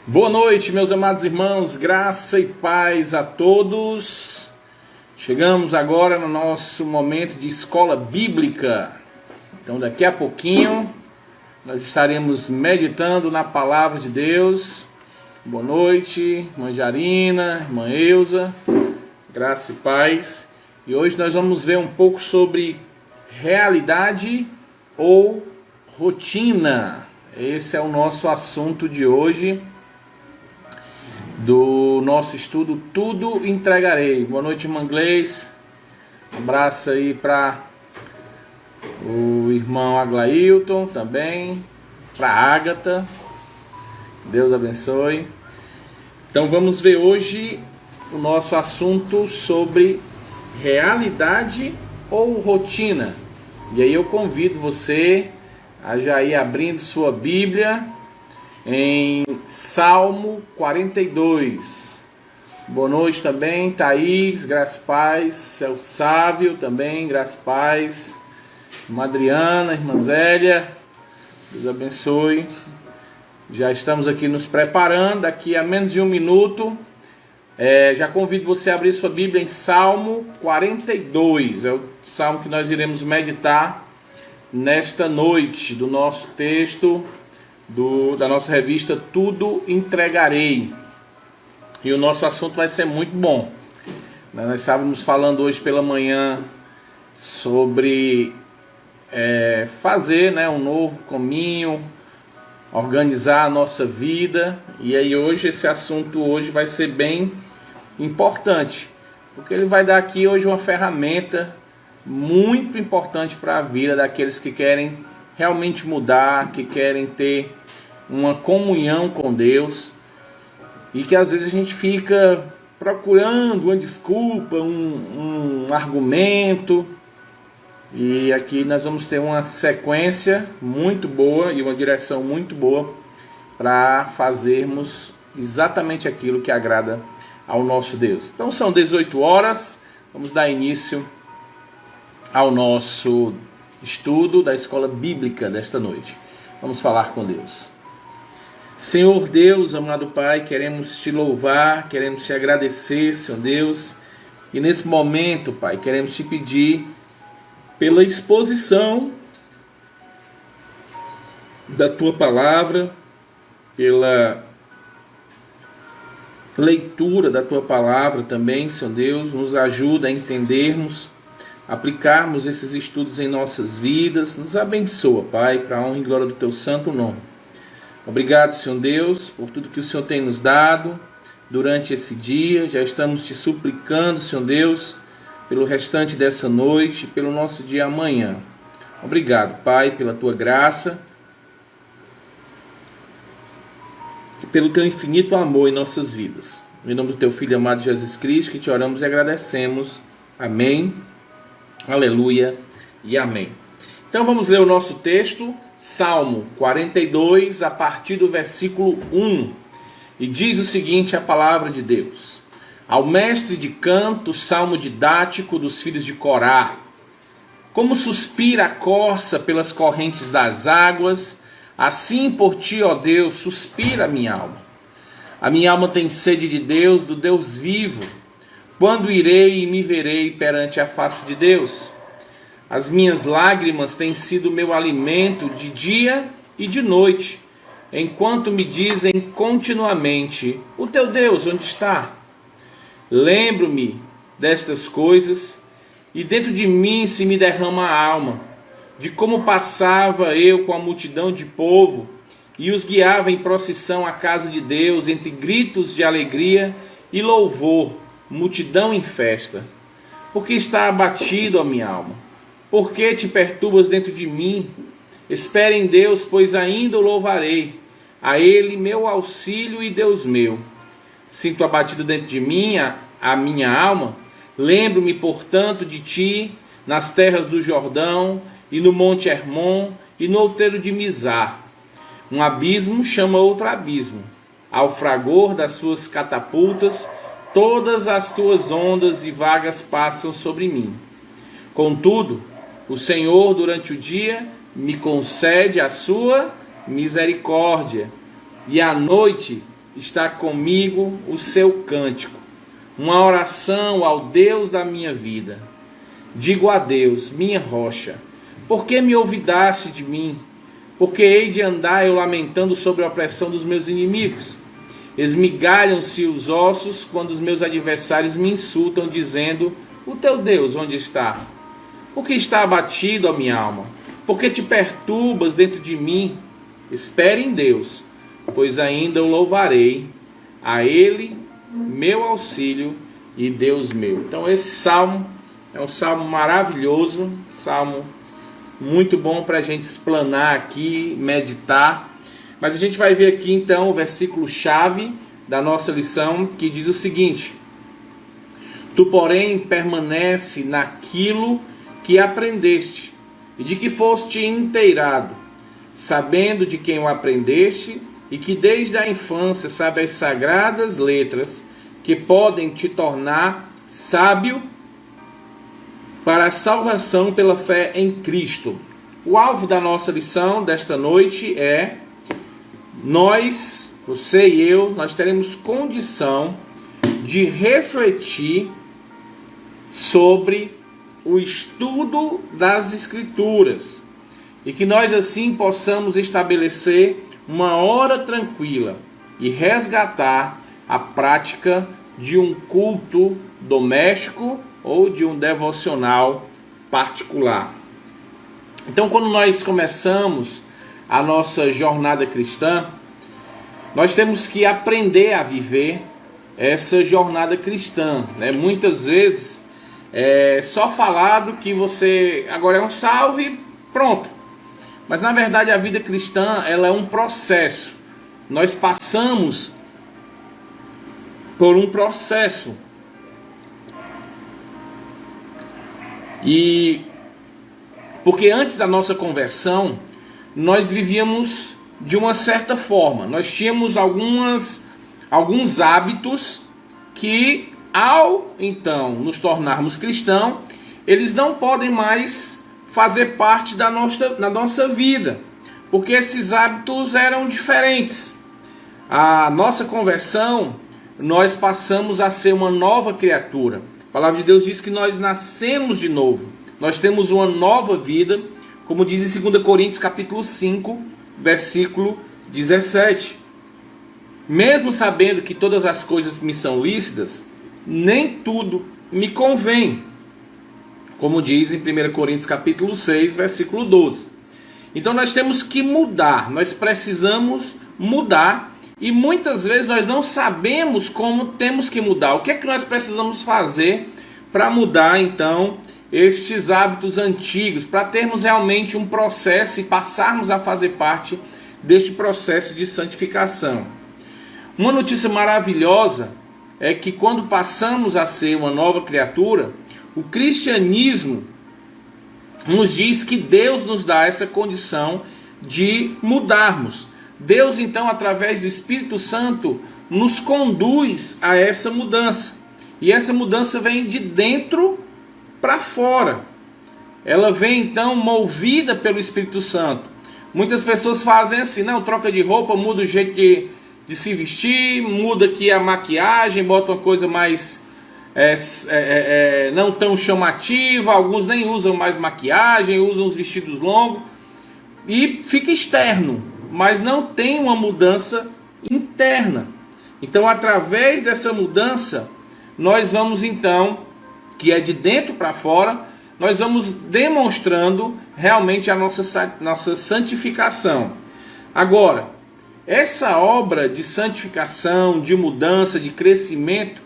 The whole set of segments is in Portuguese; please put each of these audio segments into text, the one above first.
Boa noite, meus amados irmãos, graça e paz a todos. Chegamos agora no nosso momento de escola bíblica. Então, daqui a pouquinho, nós estaremos meditando na palavra de Deus. Boa noite, irmã Jarina, irmã Eusa, graça e paz. E hoje nós vamos ver um pouco sobre realidade ou rotina. Esse é o nosso assunto de hoje, do nosso estudo Tudo Entregarei. Boa noite, irmã Gleice. Um abraço aí para o irmão Aglailton também, para a Ágata. Deus abençoe. Então vamos ver hoje o nosso assunto sobre realidade ou rotina. E aí eu convido você a já ir abrindo sua Bíblia em Salmo 42. Boa noite também, Thaís, graça e paz. Celso Sávio também, graça e paz. Irmã Adriana, irmã Zélia, Deus abençoe. Já estamos aqui nos preparando, daqui a menos de um minuto. Já convido você a abrir sua Bíblia em Salmo 42. É o salmo que nós iremos meditar nesta noite do nosso texto, da nossa revista Tudo Entregarei. E o nosso assunto vai ser muito bom. Nós estávamos falando hoje pela manhã sobre fazer um novo caminho, organizar a nossa vida. E aí hoje esse assunto hoje vai ser bem importante, porque ele vai dar aqui hoje uma ferramenta muito importante para a vida daqueles que querem realmente mudar, que querem ter uma comunhão com Deus, e que às vezes a gente fica procurando uma desculpa, um argumento. E aqui nós vamos ter uma sequência muito boa e uma direção muito boa para fazermos exatamente aquilo que agrada ao nosso Deus. Então são 18 horas, vamos dar início ao nosso estudo da escola bíblica desta noite. Vamos falar com Deus. Senhor Deus, amado Pai, queremos te louvar, queremos te agradecer, Senhor Deus. E nesse momento, Pai, queremos te pedir pela exposição da tua palavra, pela leitura da tua palavra também, Senhor Deus. Nos ajuda a entendermos, aplicarmos esses estudos em nossas vidas. Nos abençoa, Pai, para a honra e glória do teu santo nome. Obrigado, Senhor Deus, por tudo que o Senhor tem nos dado durante esse dia. Já estamos te suplicando, Senhor Deus, pelo restante dessa noite, pelo nosso dia amanhã. Obrigado, Pai, pela tua graça e pelo teu infinito amor em nossas vidas. Em nome do teu Filho amado Jesus Cristo, que te oramos e agradecemos. Amém, aleluia e amém. Então vamos ler o nosso texto, Salmo 42, a partir do versículo 1. E diz o seguinte a palavra de Deus: Ao mestre de canto, salmo didático dos filhos de Corá. Como suspira a corça pelas correntes das águas, assim por ti, ó Deus, suspira a minha alma. A minha alma tem sede de Deus, do Deus vivo. Quando irei e me verei perante a face de Deus? As minhas lágrimas têm sido meu alimento de dia e de noite, enquanto me dizem continuamente: o teu Deus onde está? Lembro-me destas coisas, e dentro de mim se me derrama a alma, de como passava eu com a multidão de povo, e os guiava em procissão à casa de Deus, entre gritos de alegria e louvor, multidão em festa. Porque está abatido a minha alma? Por que te perturbas dentro de mim? Espere em Deus, pois ainda o louvarei. A Ele meu auxílio e Deus meu. Sinto abatido dentro de mim a minha alma. Lembro-me, portanto, de ti nas terras do Jordão, e no monte Hermon, e no outeiro de Mizar. Um abismo chama outro abismo. Ao fragor das suas catapultas, todas as tuas ondas e vagas passam sobre mim. Contudo, o Senhor, durante o dia, me concede a sua misericórdia, e à noite está comigo o seu cântico, uma oração ao Deus da minha vida. Digo a Deus, minha rocha, por que me olvidaste de mim? Porque hei de andar eu lamentando sobre a opressão dos meus inimigos. Esmigalham-se os ossos quando os meus adversários me insultam, dizendo: o teu Deus onde está? Por que está abatido a minha alma? Por que te perturbas dentro de mim? Espere em Deus, pois ainda o louvarei, a Ele, meu auxílio e Deus meu. Então esse salmo é um salmo maravilhoso, salmo muito bom para a gente explanar aqui, meditar. Mas a gente vai ver aqui então o versículo-chave da nossa lição, que diz o seguinte: tu, porém, permanece naquilo que aprendeste e de que foste inteirado, sabendo de quem o aprendeste e que desde a infância sabe as sagradas letras que podem te tornar sábio para a salvação pela fé em Cristo. O alvo da nossa lição desta noite é: nós, você e eu, nós teremos condição de refletir sobre o estudo das Escrituras e que nós assim possamos estabelecer uma hora tranquila e resgatar a prática de um culto doméstico ou de um devocional particular. Então, quando nós começamos a nossa jornada cristã, nós temos que aprender a viver essa jornada cristã, né? Muitas vezes é só falado que você agora é um salvo e pronto. Mas na verdade a vida cristã, ela é um processo. Nós passamos por um processo. E porque antes da nossa conversão, nós vivíamos de uma certa forma. Nós tínhamos alguns hábitos que, ao então nos tornarmos cristãos, eles não podem mais fazer parte da nossa vida, porque esses hábitos eram diferentes. A nossa conversão, nós passamos a ser uma nova criatura. A palavra de Deus diz que nós nascemos de novo. Nós temos uma nova vida, como diz em 2 Coríntios capítulo 5, versículo 17. Mesmo sabendo que todas as coisas me são lícitas, nem tudo me convém, como diz em 1 Coríntios capítulo 6, versículo 12. Então nós temos que mudar, nós precisamos mudar, e muitas vezes nós não sabemos como temos que mudar. O que é que nós precisamos fazer para mudar então estes hábitos antigos, para termos realmente um processo e passarmos a fazer parte deste processo de santificação? Uma notícia maravilhosa é que quando passamos a ser uma nova criatura, o cristianismo nos diz que Deus nos dá essa condição de mudarmos. Deus então, através do Espírito Santo, nos conduz a essa mudança. E essa mudança vem de dentro para fora. Ela vem então movida pelo Espírito Santo. Muitas pessoas fazem assim: não, troca de roupa, muda o jeito de se vestir, muda aqui a maquiagem, bota uma coisa mais não tão chamativa. Alguns nem usam mais maquiagem, usam os vestidos longos e fica externo, mas não tem uma mudança interna. Então, através dessa mudança, nós vamos então, que é de dentro para fora, nós vamos demonstrando realmente a nossa santificação. Agora, essa obra de santificação, de mudança, de crescimento,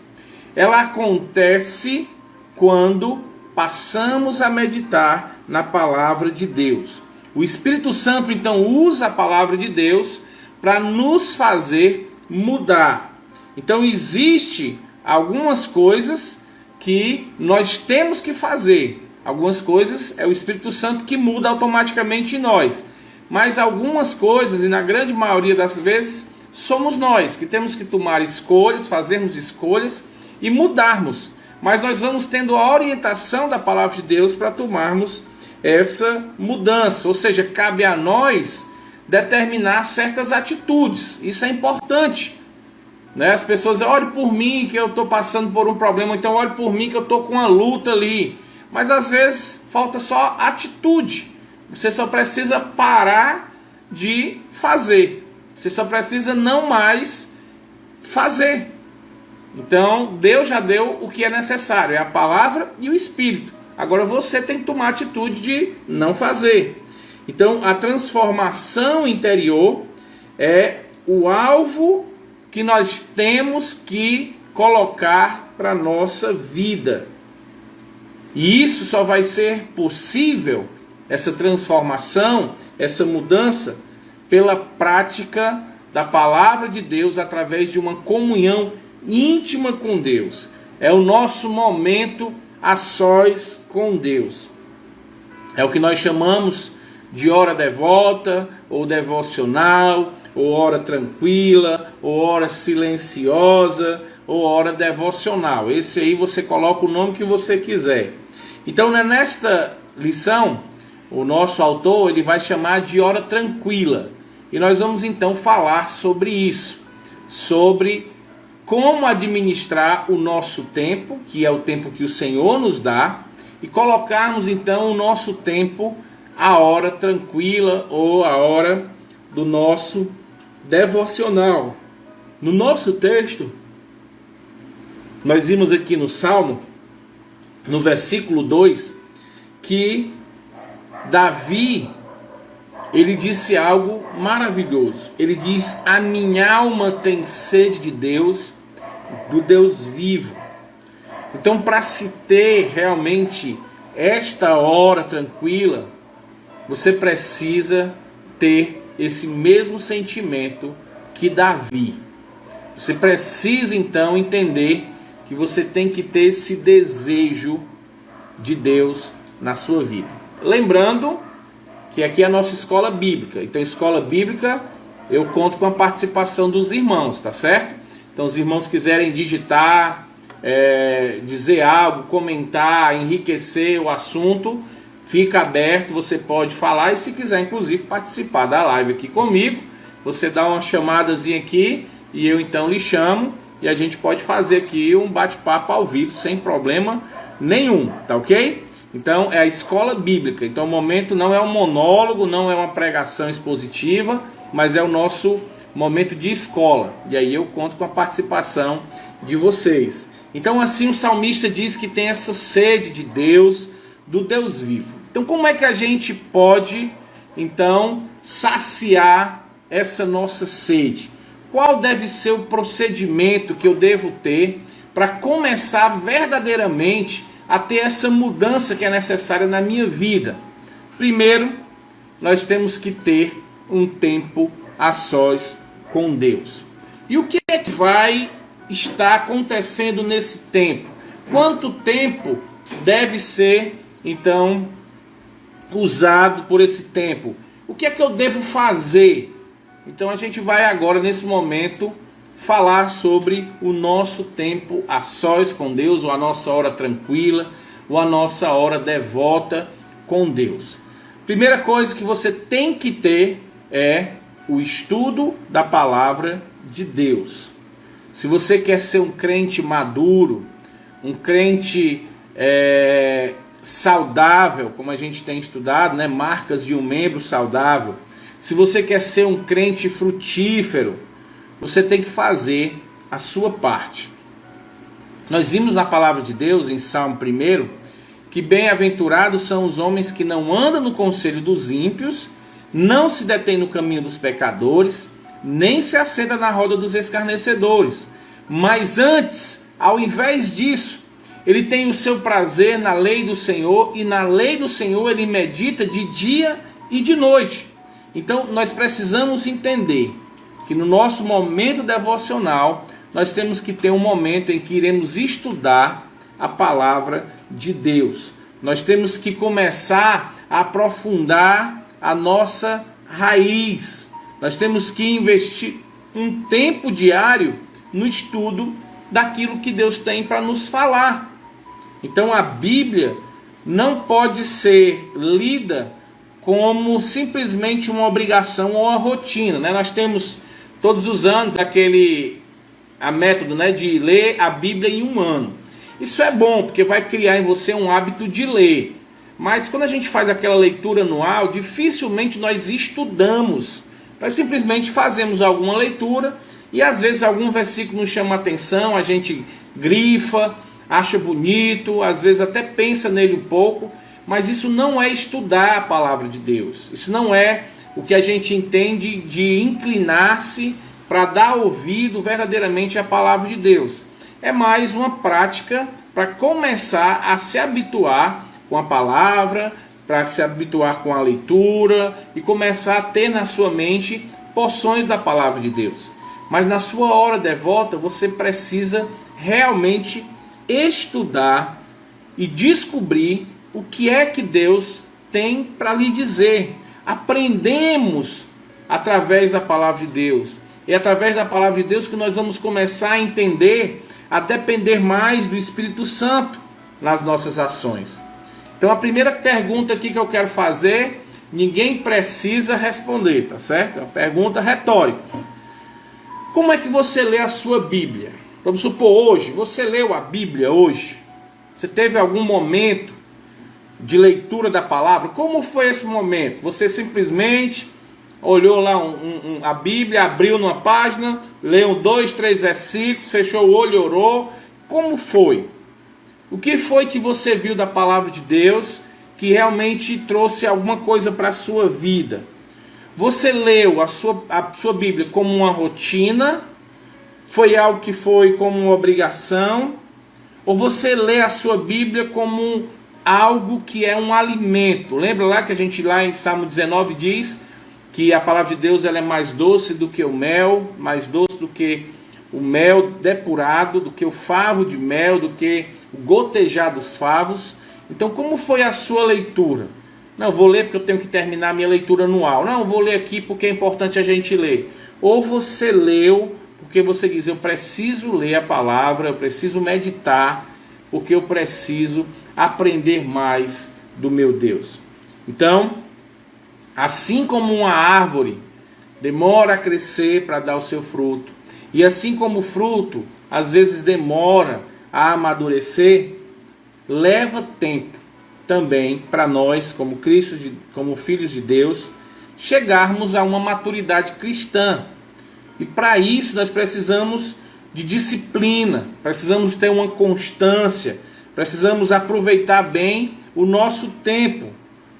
ela acontece quando passamos a meditar na palavra de Deus. O Espírito Santo então usa a palavra de Deus para nos fazer mudar. Então existe algumas coisas que nós temos que fazer. Algumas coisas é o Espírito Santo que muda automaticamente em nós. Mas algumas coisas, e na grande maioria das vezes, somos nós que temos que tomar escolhas, fazermos escolhas e mudarmos. Mas nós vamos tendo a orientação da palavra de Deus para tomarmos essa mudança. Ou seja, cabe a nós determinar certas atitudes. Isso é importante. né? As pessoas dizem, ore por mim que eu estou passando por um problema, então ore por mim que eu estou com uma luta ali. Mas às vezes falta só atitude. Você só precisa parar de fazer. Você só precisa não mais fazer. Então Deus já deu o que é necessário, é a palavra e o Espírito. Agora você tem que tomar a atitude de não fazer. Então a transformação interior é o alvo que nós temos que colocar para a nossa vida. E isso só vai ser possível, essa transformação, essa mudança, pela prática da palavra de Deus através de uma comunhão íntima com Deus. É o nosso momento a sós com Deus. É o que nós chamamos de hora devota, ou devocional, ou hora tranquila, ou hora silenciosa, ou hora devocional. Esse aí você coloca o nome que você quiser. Então, nesta lição, o nosso autor ele vai chamar de hora tranquila. E nós vamos então falar sobre isso, sobre como administrar o nosso tempo, que é o tempo que o Senhor nos dá, e colocarmos então o nosso tempo, a hora tranquila ou a hora do nosso devocional. No nosso texto, nós vimos aqui no Salmo, no versículo 2, que Davi, ele disse algo maravilhoso. Ele diz, a minha alma tem sede de Deus, do Deus vivo. Então, para se ter realmente esta hora tranquila, você precisa ter esse mesmo sentimento que Davi. Você precisa então entender que você tem que ter esse desejo de Deus na sua vida. Lembrando que aqui é a nossa escola bíblica. Então, escola bíblica, eu conto com a participação dos irmãos, tá certo? Então, os irmãos quiserem digitar, dizer algo, comentar, enriquecer o assunto, fica aberto, você pode falar. E se quiser, inclusive, participar da live aqui comigo, você dá uma chamadazinha aqui e eu então lhe chamo e a gente pode fazer aqui um bate-papo ao vivo sem problema nenhum, tá ok? Então é a escola bíblica. Então o momento não é um monólogo, não é uma pregação expositiva, mas é o nosso momento de escola. E aí eu conto com a participação de vocês. Então assim o salmista diz que tem essa sede de Deus, do Deus vivo. Então como é que a gente pode então saciar essa nossa sede? Qual deve ser o procedimento que eu devo ter para começar verdadeiramente a ter essa mudança que é necessária na minha vida? Primeiro, nós temos que ter um tempo a sós com Deus. E o que é que vai estar acontecendo nesse tempo? Quanto tempo deve ser, então, usado por esse tempo? O que é que eu devo fazer? Então a gente vai agora, nesse momento, falar sobre o nosso tempo a sós com Deus, ou a nossa hora tranquila, ou a nossa hora devota com Deus. Primeira coisa que você tem que ter é o estudo da palavra de Deus. Se você quer ser um crente maduro, um crente saudável, como a gente tem estudado, né? Marcas de um membro saudável. Se você quer ser um crente frutífero, você tem que fazer a sua parte. Nós vimos na palavra de Deus, em Salmo 1, que bem-aventurados são os homens que não andam no conselho dos ímpios, não se detêm no caminho dos pecadores, nem se assenta na roda dos escarnecedores. Mas antes, ao invés disso, ele tem o seu prazer na lei do Senhor, e na lei do Senhor ele medita de dia e de noite. Então nós precisamos entender que no nosso momento devocional, nós temos que ter um momento em que iremos estudar a palavra de Deus. Nós temos que começar a aprofundar a nossa raiz. Nós temos que investir um tempo diário no estudo daquilo que Deus tem para nos falar. Então a Bíblia não pode ser lida como simplesmente uma obrigação ou uma rotina, né? Nós temos todos os anos aquele a método, né, de ler a Bíblia em um ano. Isso é bom, porque vai criar em você um hábito de ler. Mas quando a gente faz aquela leitura anual, dificilmente nós estudamos. Nós simplesmente fazemos alguma leitura e às vezes algum versículo nos chama a atenção, a gente grifa, acha bonito, às vezes até pensa nele um pouco, mas isso não é estudar a palavra de Deus. Isso não é o que a gente entende de inclinar-se para dar ouvido verdadeiramente à palavra de Deus. É mais uma prática para começar a se habituar com a palavra, para se habituar com a leitura e começar a ter na sua mente porções da palavra de Deus. Mas na sua hora devota você precisa realmente estudar e descobrir o que é que Deus tem para lhe dizer. Aprendemos através da palavra de Deus. É através da palavra de Deus que nós vamos começar a entender, a depender mais do Espírito Santo nas nossas ações. Então a primeira pergunta aqui que eu quero fazer, ninguém precisa responder, tá certo? É uma pergunta retórica. Como é que você lê a sua Bíblia? Vamos supor hoje, você leu a Bíblia hoje? Você teve algum momento de leitura da palavra? Como foi esse momento? Você simplesmente olhou lá a Bíblia, abriu numa página, leu 2, 3 versículos, fechou o olho e orou. Como foi? O que foi que você viu da palavra de Deus que realmente trouxe alguma coisa para a sua vida? Você leu a sua Bíblia como uma rotina? Foi algo que foi como uma obrigação? Ou você lê a sua Bíblia como algo que é um alimento? Lembra lá que a gente lá em Salmo 19 diz que a palavra de Deus ela é mais doce do que o mel, mais doce do que o mel depurado, do que o favo de mel, do que o gotejar dos favos. Então como foi a sua leitura? Não, vou ler porque eu tenho que terminar a minha leitura anual. Não, vou ler aqui porque é importante a gente ler. Ou você leu porque você diz, eu preciso ler a palavra, eu preciso meditar, porque eu preciso aprender mais do meu Deus. Então, assim como uma árvore demora a crescer para dar o seu fruto, e assim como o fruto às vezes demora a amadurecer, leva tempo também para nós, como como filhos de Deus, chegarmos a uma maturidade cristã. E para isso nós precisamos de disciplina, precisamos ter uma constância, precisamos aproveitar bem o nosso tempo,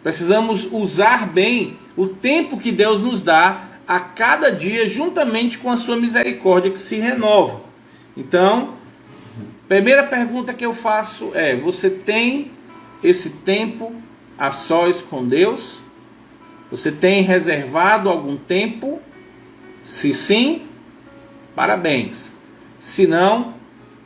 precisamos usar bem o tempo que Deus nos dá a cada dia, juntamente com a sua misericórdia que se renova. Então, primeira pergunta que eu faço é, você tem esse tempo a sós com Deus? Você tem reservado algum tempo? Se sim, parabéns. Se não,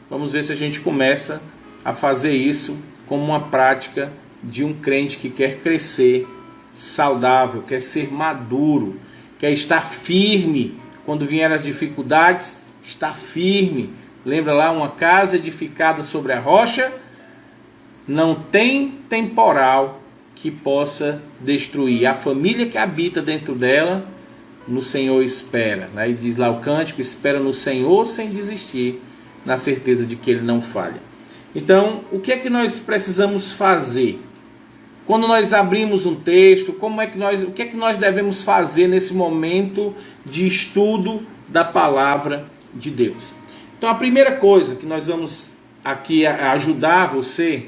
vamos ver se a gente começa a fazer isso como uma prática de um crente que quer crescer saudável, quer ser maduro, quer estar firme quando vierem as dificuldades, estar firme. Lembra lá, uma casa edificada sobre a rocha não tem temporal que possa destruir. A família que habita dentro dela, no Senhor espera. E diz lá o cântico, espera no Senhor sem desistir, na certeza de que Ele não falha. Então, o que é que nós precisamos fazer? Quando nós abrimos um texto, o que é que nós devemos fazer nesse momento de estudo da palavra de Deus? Então, a primeira coisa que nós vamos aqui ajudar você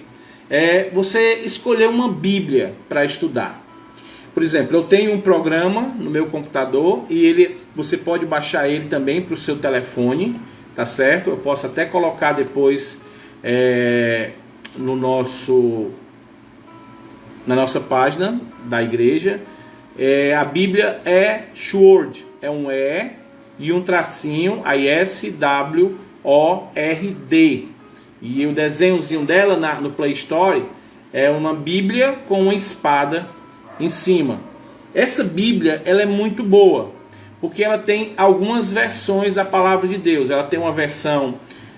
é você escolher uma Bíblia para estudar. Por exemplo, eu tenho um programa no meu computador e você pode baixar ele também para o seu telefone, tá certo? Eu posso até colocar depois na nossa página da igreja. A Bíblia é Sword, é um E e um tracinho, aí SWORD. E o desenhozinho dela no Play Store é uma Bíblia com uma espada em cima. Essa Bíblia ela é muito boa, porque ela tem algumas versões da palavra de Deus. Ela tem uma versão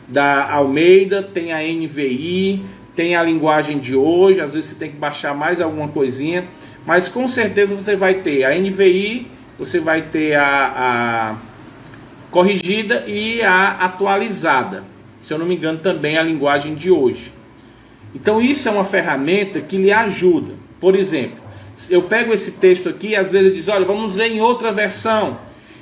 da Almeida, tem a NVI, tem a linguagem de hoje. Às vezes você tem que baixar mais alguma coisinha, mas com certeza você vai ter a NVI, você vai ter a corrigida e a atualizada. Se eu não me engano, também a linguagem de hoje. Então isso é uma ferramenta que lhe ajuda. Por exemplo, eu pego esse texto aqui e às vezes eu digo, olha, vamos ler em outra versão.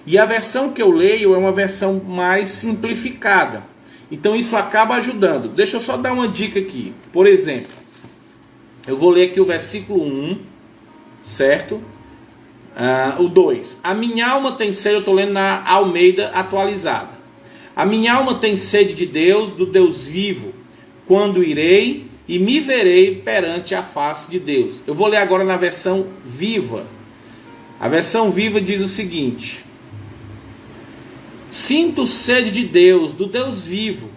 E a versão que eu leio é uma versão mais simplificada. Então isso acaba ajudando. Deixa eu só dar uma dica aqui. Por exemplo, eu vou ler aqui o versículo 1, certo? O 2. A minha alma tem sede, eu estou lendo na Almeida atualizada. A minha alma tem sede de Deus, do Deus vivo. Quando irei e me verei perante a face de Deus. Eu vou ler agora na versão viva. A versão viva diz o seguinte: sinto sede de Deus, do Deus vivo.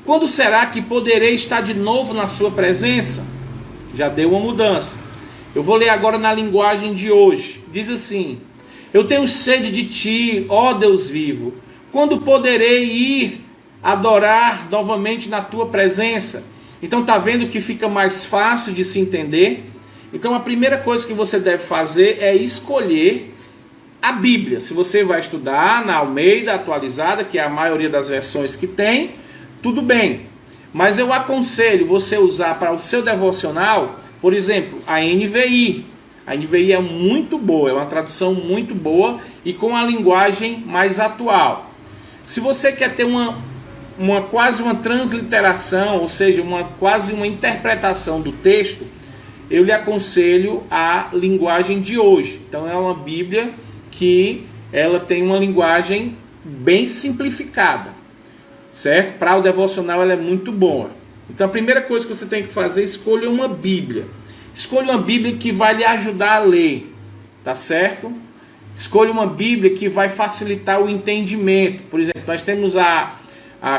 Quando será que poderei estar de novo na sua presença? Já deu uma mudança. Eu vou ler agora na linguagem de hoje. Diz assim: eu tenho sede de ti, ó Deus vivo. Quando poderei ir adorar novamente na tua presença? Então está vendo que fica mais fácil de se entender? Então a primeira coisa que você deve fazer é escolher a Bíblia. Se você vai estudar na Almeida atualizada, que é a maioria das versões que tem, tudo bem. Mas eu aconselho você usar para o seu devocional, por exemplo, a NVI. A NVI é muito boa, é uma tradução muito boa e com a linguagem mais atual. Se você quer ter quase uma transliteração, ou seja, quase uma interpretação do texto, eu lhe aconselho a linguagem de hoje. Então é uma Bíblia que ela tem uma linguagem bem simplificada, certo? Para o devocional ela é muito boa. Então a primeira coisa que você tem que fazer é escolha uma Bíblia. Escolha uma Bíblia que vai lhe ajudar a ler, tá certo? Escolha uma Bíblia que vai facilitar o entendimento. Por exemplo, nós temos a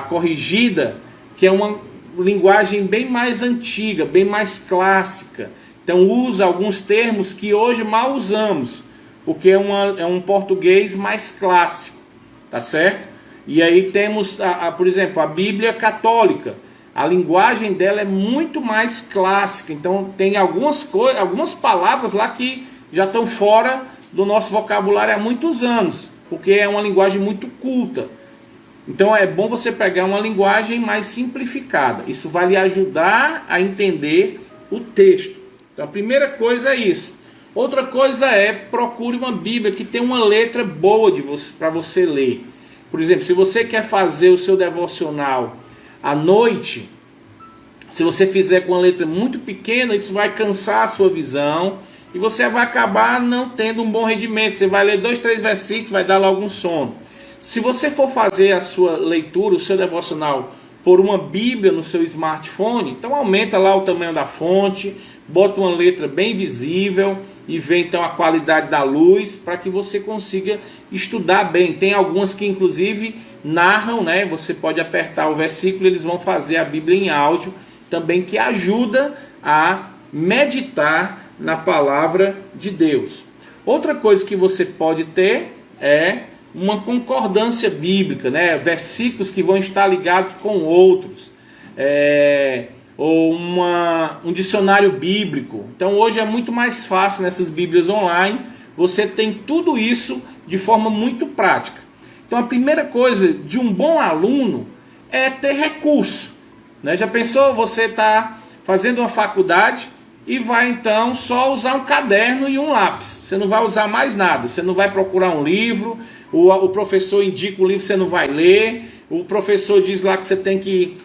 corrigida, que é uma linguagem bem mais antiga, bem mais clássica. Então usa alguns termos que hoje mal usamos, porque é um português mais clássico, tá certo? E aí temos, por exemplo, a Bíblia Católica. A linguagem dela é muito mais clássica, então tem algumas palavras lá que já estão fora do nosso vocabulário há muitos anos, porque é uma linguagem muito culta. Então é bom você pegar uma linguagem mais simplificada. Isso vai lhe ajudar a entender o texto. Então a primeira coisa é isso. Outra coisa é, procure uma Bíblia que tenha uma letra boa para você ler. Por exemplo, se você quer fazer o seu devocional à noite, se você fizer com uma letra muito pequena, isso vai cansar a sua visão e você vai acabar não tendo um bom rendimento. Você vai ler 2, 3 versículos, vai dar logo um sono. Se você for fazer a sua leitura, o seu devocional, por uma Bíblia no seu smartphone, então aumenta lá o tamanho da fonte, bota uma letra bem visível e vê então a qualidade da luz para que você consiga estudar bem. Tem algumas que inclusive narram, né? Você pode apertar o versículo e eles vão fazer a Bíblia em áudio também, que ajuda a meditar na palavra de Deus. Outra coisa que você pode ter é uma concordância bíblica, né? Versículos que vão estar ligados com outros, ou um dicionário bíblico. Então hoje é muito mais fácil nessas Bíblias online, você tem tudo isso de forma muito prática. Então a primeira coisa de um bom aluno é ter recurso, né? Já pensou, você está fazendo uma faculdade e vai então só usar um caderno e um lápis, você não vai usar mais nada, você não vai procurar um livro, o professor indica o livro, você não vai ler, o professor diz lá que você tem que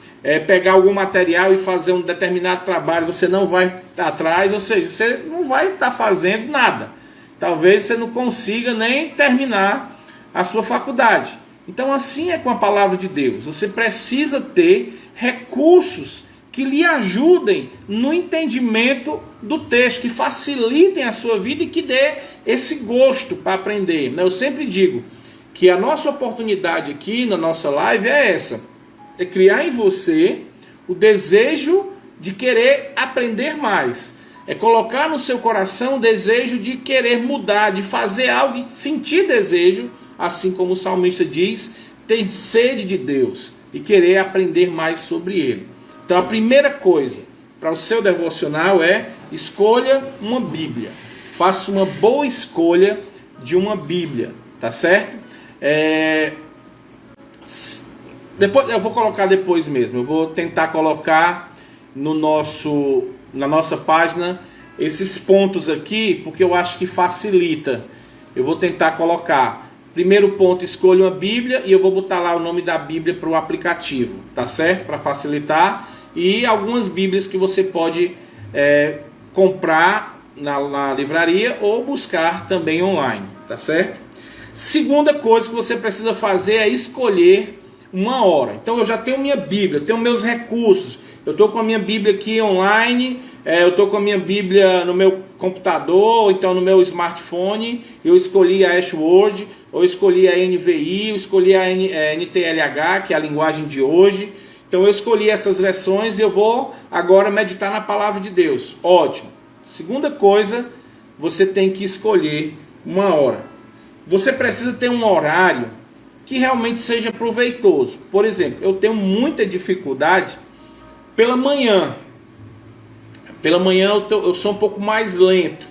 pegar algum material e fazer um determinado trabalho, você não vai atrás, ou seja, você não vai estar fazendo nada. Talvez você não consiga nem terminar a sua faculdade. Então assim é com a palavra de Deus. Você precisa ter recursos que lhe ajudem no entendimento do texto, que facilitem a sua vida e que dê esse gosto para aprender. Eu sempre digo que a nossa oportunidade aqui na nossa live é essa. É criar em você o desejo de querer aprender mais. É colocar no seu coração o desejo de querer mudar, de fazer algo e sentir desejo, assim como o salmista diz, ter sede de Deus e querer aprender mais sobre Ele. Então a primeira coisa para o seu devocional é escolha uma Bíblia. Faça uma boa escolha de uma Bíblia, tá certo? Depois, eu vou colocar depois mesmo. Eu vou tentar colocar na nossa página esses pontos aqui, porque eu acho que facilita. Eu vou tentar colocar. Primeiro ponto, escolha uma Bíblia e eu vou botar lá o nome da Bíblia para o aplicativo, tá certo? Para facilitar. E algumas Bíblias que você pode comprar na livraria ou buscar também online, tá certo? Segunda coisa que você precisa fazer é escolher uma hora. Então eu já tenho minha Bíblia, tenho meus recursos. Eu estou com a minha Bíblia aqui online, eu estou com a minha Bíblia no meu computador, ou então no meu smartphone. Eu escolhi a Ashworld, eu escolhi a NVI, eu escolhi a NTLH, que é a linguagem de hoje. Então eu escolhi essas versões e eu vou agora meditar na palavra de Deus. Ótimo. Segunda coisa, você tem que escolher uma hora. Você precisa ter um horário que realmente seja proveitoso. Por exemplo, eu tenho muita dificuldade pela manhã. Pela manhã eu sou um pouco mais lento.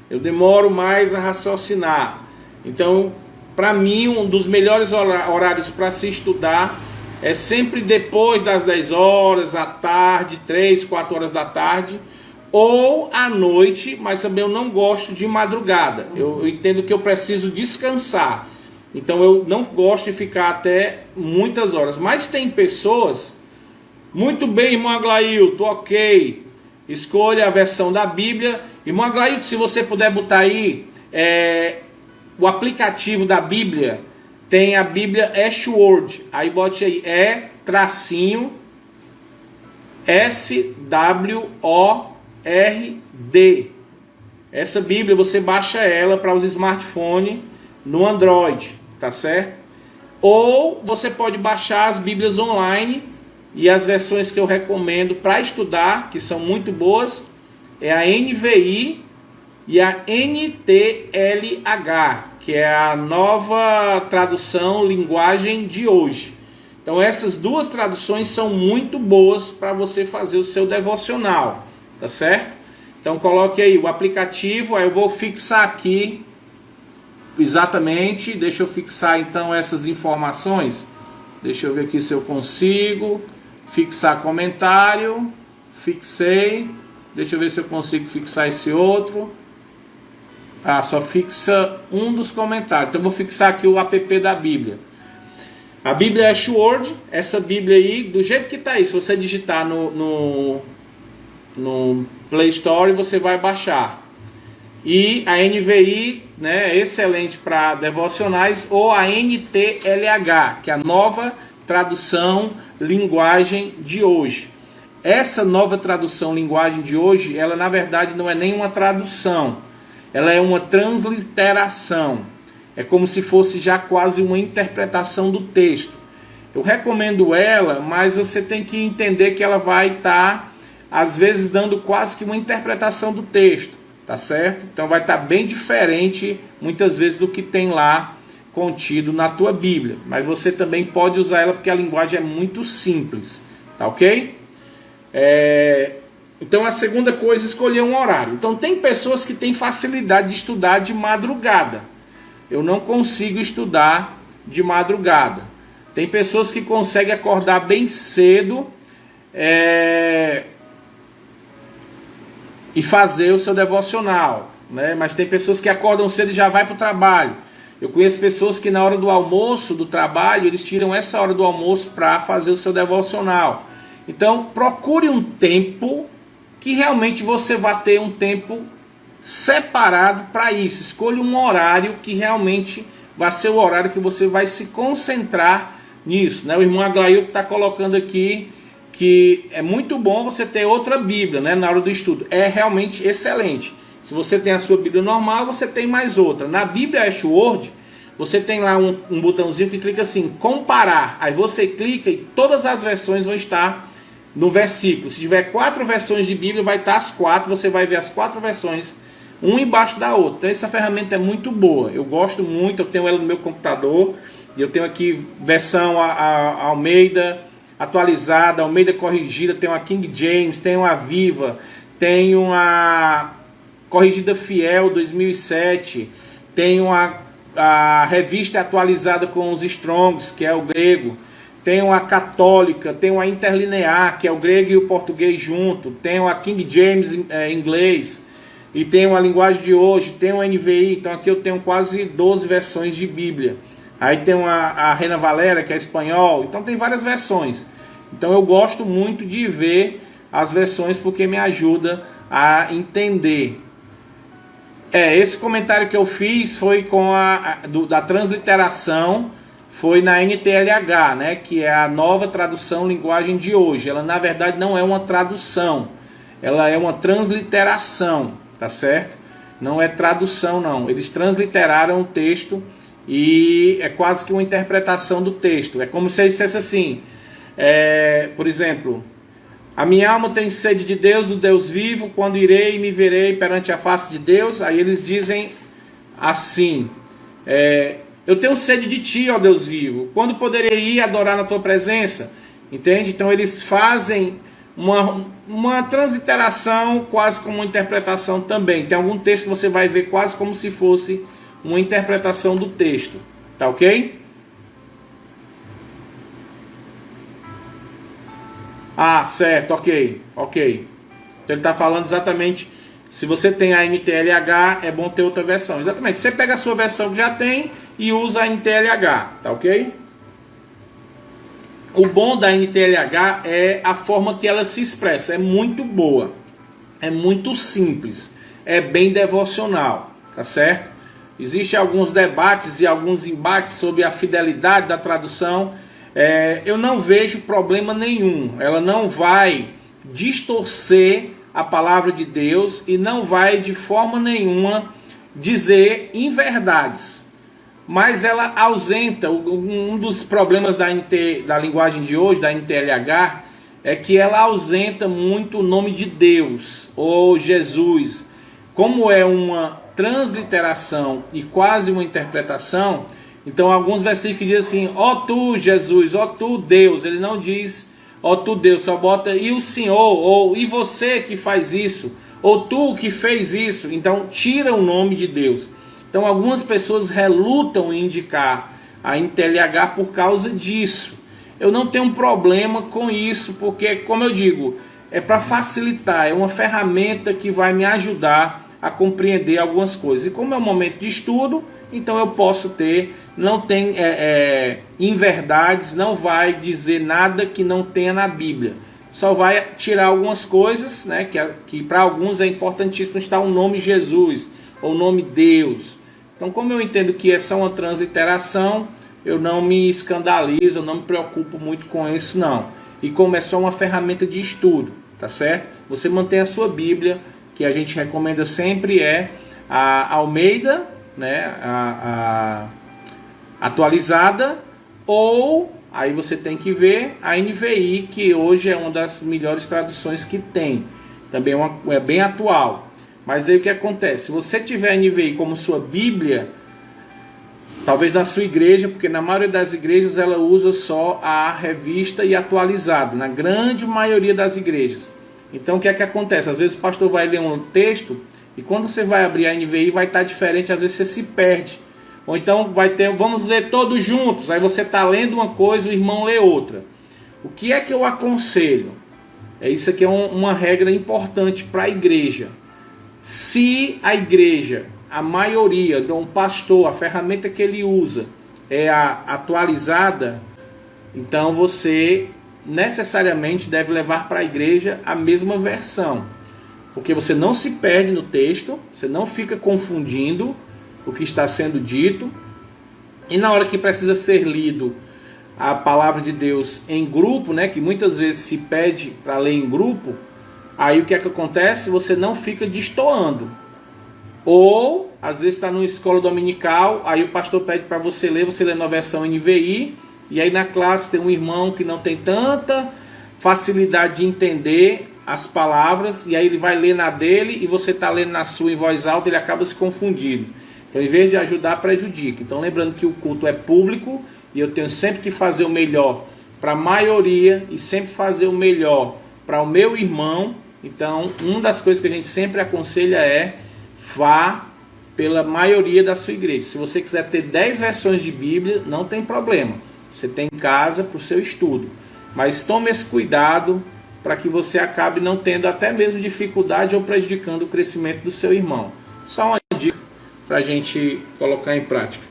Eu demoro mais a raciocinar. Então, para mim, um dos melhores horários para se estudar é sempre depois das 10 horas, à tarde, 3, 4 horas da tarde, ou à noite, mas também eu não gosto de madrugada. Eu entendo que eu preciso descansar. Então eu não gosto de ficar até muitas horas. Mas tem pessoas, muito bem, irmão Aglailton, ok, escolha a versão da Bíblia. Irmão Aglailton, se você puder botar aí o aplicativo da Bíblia, tem a Bíblia Ashworld. Aí bote aí, SWORD. Essa Bíblia você baixa ela para os smartphones no Android, tá certo? Ou você pode baixar as Bíblias online, e as versões que eu recomendo para estudar, que são muito boas, é a NVI e a NTLH, que é a nova tradução linguagem de hoje. Então essas duas traduções são muito boas para você fazer o seu devocional, tá certo? Então coloque aí o aplicativo, aí eu vou fixar aqui exatamente, deixa eu fixar então essas informações. Deixa eu ver aqui se eu consigo fixar comentário. Fixei. Deixa eu ver se eu consigo fixar esse outro. Só fixa um dos comentários. Então eu vou fixar aqui o app da Bíblia. A Bíblia Ashworld, essa Bíblia aí, do jeito que está aí, se você digitar no Play Store, você vai baixar. E a NVI, né, excelente para devocionais, ou a NTLH, que é a nova tradução linguagem de hoje. Essa nova tradução linguagem de hoje, ela na verdade não é nem uma tradução, ela é uma transliteração. É como se fosse já quase uma interpretação do texto. Eu recomendo ela, mas você tem que entender que ela vai estar, às vezes, dando quase que uma interpretação do texto, tá certo? Então vai estar bem diferente, muitas vezes, do que tem lá contido na tua Bíblia. Mas você também pode usar ela porque a linguagem é muito simples, tá ok? Então a segunda coisa, escolher um horário. Então tem pessoas que têm facilidade de estudar de madrugada. Eu não consigo estudar de madrugada. Tem pessoas que conseguem acordar bem cedo e fazer o seu devocional, né? Mas tem pessoas que acordam cedo e já vai para o trabalho. Eu conheço pessoas que na hora do almoço, do trabalho, eles tiram essa hora do almoço para fazer o seu devocional. Então procure um tempo que realmente você vai ter um tempo separado para isso. Escolha um horário que realmente vai ser o horário que você vai se concentrar nisso, né? O irmão Aglailton está colocando aqui que é muito bom você ter outra Bíblia, né, na hora do estudo. É realmente excelente. Se você tem a sua Bíblia normal, você tem mais outra. Na Bíblia Ashworld, você tem lá um botãozinho que clica assim, comparar. Aí você clica e todas as versões vão estar no versículo. Se tiver 4 versões de Bíblia, vai estar as 4. Você vai ver as 4 versões, uma embaixo da outra. Então essa ferramenta é muito boa. Eu gosto muito, eu tenho ela no meu computador. E eu tenho aqui versão a Almeida atualizada, Almeida corrigida, tenho a King James, tenho a Viva, tenho a corrigida fiel 2007, tenho a a revista é atualizada com os Strongs, que é o grego. Tenho a católica, tenho a interlinear, que é o grego e o português junto. Tenho a King James inglês. E tenho a linguagem de hoje, tenho a NVI. Então aqui eu tenho quase 12 versões de Bíblia. Aí tem a Reina Valera, que é espanhol. Então tem várias versões. Então eu gosto muito de ver as versões porque me ajuda a entender. Esse comentário que eu fiz foi com da transliteração, foi na NTLH, né, que é a nova tradução linguagem de hoje. Ela na verdade não é uma tradução, ela é uma transliteração, tá certo? Não é tradução não, eles transliteraram o texto e é quase que uma interpretação do texto. É como se eles dissessem assim, por exemplo, a minha alma tem sede de Deus, do Deus vivo, quando irei e me verei perante a face de Deus. Aí eles dizem assim, eu tenho sede de ti, ó Deus vivo, quando poderei ir adorar na tua presença? Entende? Então eles fazem uma transliteração, quase como uma interpretação também. Tem algum texto que você vai ver quase como se fosse uma interpretação do texto, tá ok? Ah, certo, ok. Então ele está falando exatamente, se você tem a NTLH, é bom ter outra versão. Exatamente, você pega a sua versão que já tem e usa a NTLH, tá ok? O bom da NTLH é a forma que ela se expressa, é muito boa, é muito simples, é bem devocional, tá certo? Existem alguns debates e alguns embates sobre a fidelidade da tradução. Eu não vejo problema nenhum. Ela não vai distorcer a palavra de Deus e não vai de forma nenhuma dizer inverdades. Mas ela ausenta, um dos problemas da linguagem de hoje, da NTLH, é que ela ausenta muito o nome de Deus ou Jesus. Como é uma transliteração e quase uma interpretação, então alguns versículos dizem assim, ó tu Jesus, ó tu Deus. Ele não diz ó tu Deus, só bota e o Senhor, ou e você que faz isso, ou tu que fez isso. Então tira o nome de Deus. Então algumas pessoas relutam em indicar a NTLH por causa disso. Eu não tenho um problema com isso, porque como eu digo, é para facilitar, é uma ferramenta que vai me ajudar a compreender algumas coisas. E como é um momento de estudo, então eu posso ter, não tem inverdades, não vai dizer nada que não tenha na Bíblia. Só vai tirar algumas coisas, né, que para alguns é importantíssimo estar o nome Jesus, ou o nome Deus. Então como eu entendo que é só uma transliteração, eu não me escandalizo, eu não me preocupo muito com isso não. E como é só uma ferramenta de estudo, tá certo? Você mantém a sua Bíblia, que a gente recomenda sempre a Almeida, né, a atualizada, ou aí você tem que ver a NVI, que hoje é uma das melhores traduções que tem, também é bem atual. Mas aí o que acontece? Se você tiver a NVI como sua Bíblia, talvez na sua igreja, porque na maioria das igrejas ela usa só a revista e atualizada, na grande maioria das igrejas. Então o que é que acontece? Às vezes o pastor vai ler um texto e quando você vai abrir a NVI vai estar diferente, às vezes você se perde. Ou então vai ter, vamos ler todos juntos, aí você está lendo uma coisa, o irmão lê outra. O que é que eu aconselho? Isso aqui é uma regra importante para a igreja. Se a igreja, a maioria, um pastor, a ferramenta que ele usa é a atualizada, então você necessariamente deve levar para a igreja a mesma versão, porque você não se perde no texto, você não fica confundindo o que está sendo dito, e na hora que precisa ser lido a palavra de Deus em grupo, né, que muitas vezes se pede para ler em grupo, aí o que é que acontece? Você não fica destoando. Ou às vezes está numa escola dominical, aí o pastor pede para você lê na versão NVI, e aí na classe tem um irmão que não tem tanta facilidade de entender as palavras, e aí ele vai ler na dele e você está lendo na sua em voz alta, ele acaba se confundindo. Então, em vez de ajudar, prejudica. Então, lembrando que o culto é público e eu tenho sempre que fazer o melhor para a maioria e sempre fazer o melhor para o meu irmão. Então, uma das coisas que a gente sempre aconselha é vá pela maioria da sua igreja. Se você quiser ter 10 versões de Bíblia, não tem problema. Você tem em casa para o seu estudo. Mas tome esse cuidado para que você acabe não tendo até mesmo dificuldade ou prejudicando o crescimento do seu irmão. Só uma dica para a gente colocar em prática.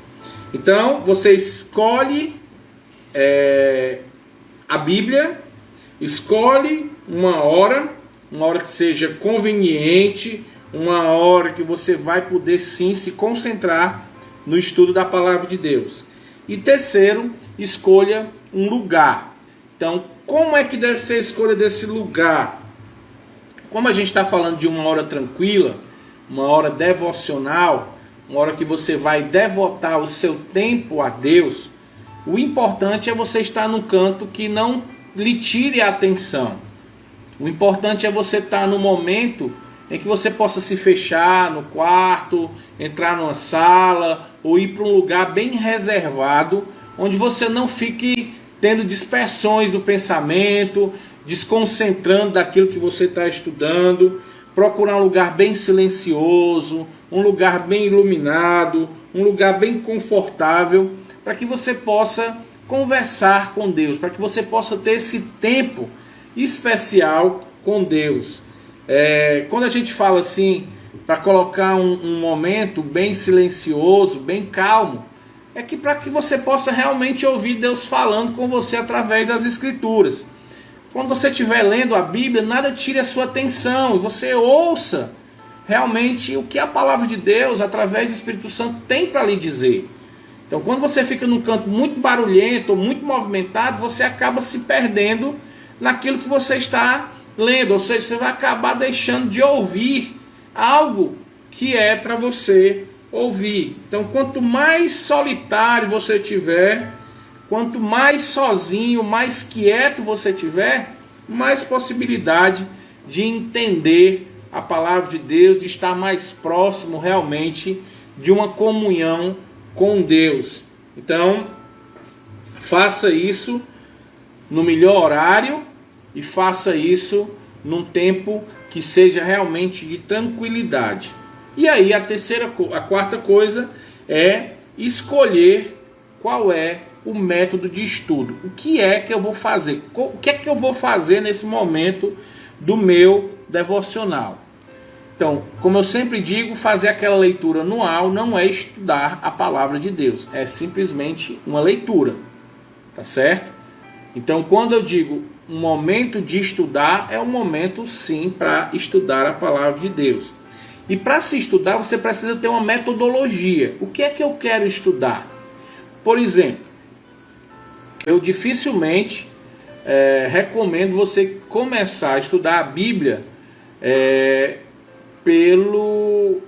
Então, você escolhe a Bíblia, escolhe uma hora que seja conveniente, uma hora que você vai poder sim se concentrar no estudo da palavra de Deus. E terceiro, escolha um lugar. Então, como é que deve ser a escolha desse lugar? Como a gente está falando de uma hora tranquila, uma hora devocional, uma hora que você vai devotar o seu tempo a Deus, o importante é você estar num canto que não lhe tire a atenção. O importante é você estar no momento em que você possa se fechar no quarto, entrar numa sala ou ir para um lugar bem reservado, onde você não fique tendo dispersões do pensamento, desconcentrando daquilo que você está estudando. Procurar um lugar bem silencioso, um lugar bem iluminado, um lugar bem confortável, para que você possa conversar com Deus, para que você possa ter esse tempo especial com Deus. Quando a gente fala assim, para colocar um momento bem silencioso, bem calmo, é que para que você possa realmente ouvir Deus falando com você através das Escrituras. Quando você estiver lendo a Bíblia, nada tire a sua atenção, e você ouça realmente o que a palavra de Deus, através do Espírito Santo, tem para lhe dizer. Então, quando você fica num canto muito barulhento ou muito movimentado, você acaba se perdendo naquilo que você está lendo, ou seja, você vai acabar deixando de ouvir algo que é para você ouvir. Então, quanto mais solitário você tiver, quanto mais sozinho, mais quieto você tiver, mais possibilidade de entender a palavra de Deus, de estar mais próximo realmente de uma comunhão com Deus. Então, faça isso no melhor horário e faça isso num tempo que seja realmente de tranquilidade. E aí a quarta coisa é escolher qual é o método de estudo. O que é que eu vou fazer? O que é que eu vou fazer nesse momento do meu devocional? Então, como eu sempre digo, fazer aquela leitura anual não é estudar a palavra de Deus, é simplesmente uma leitura, tá certo? Então, quando eu digo um momento de estudar, é um momento sim para estudar a palavra de Deus. E para se estudar, você precisa ter uma metodologia. O que é que eu quero estudar? Por exemplo, eu dificilmente recomendo você começar a estudar a Bíblia pelo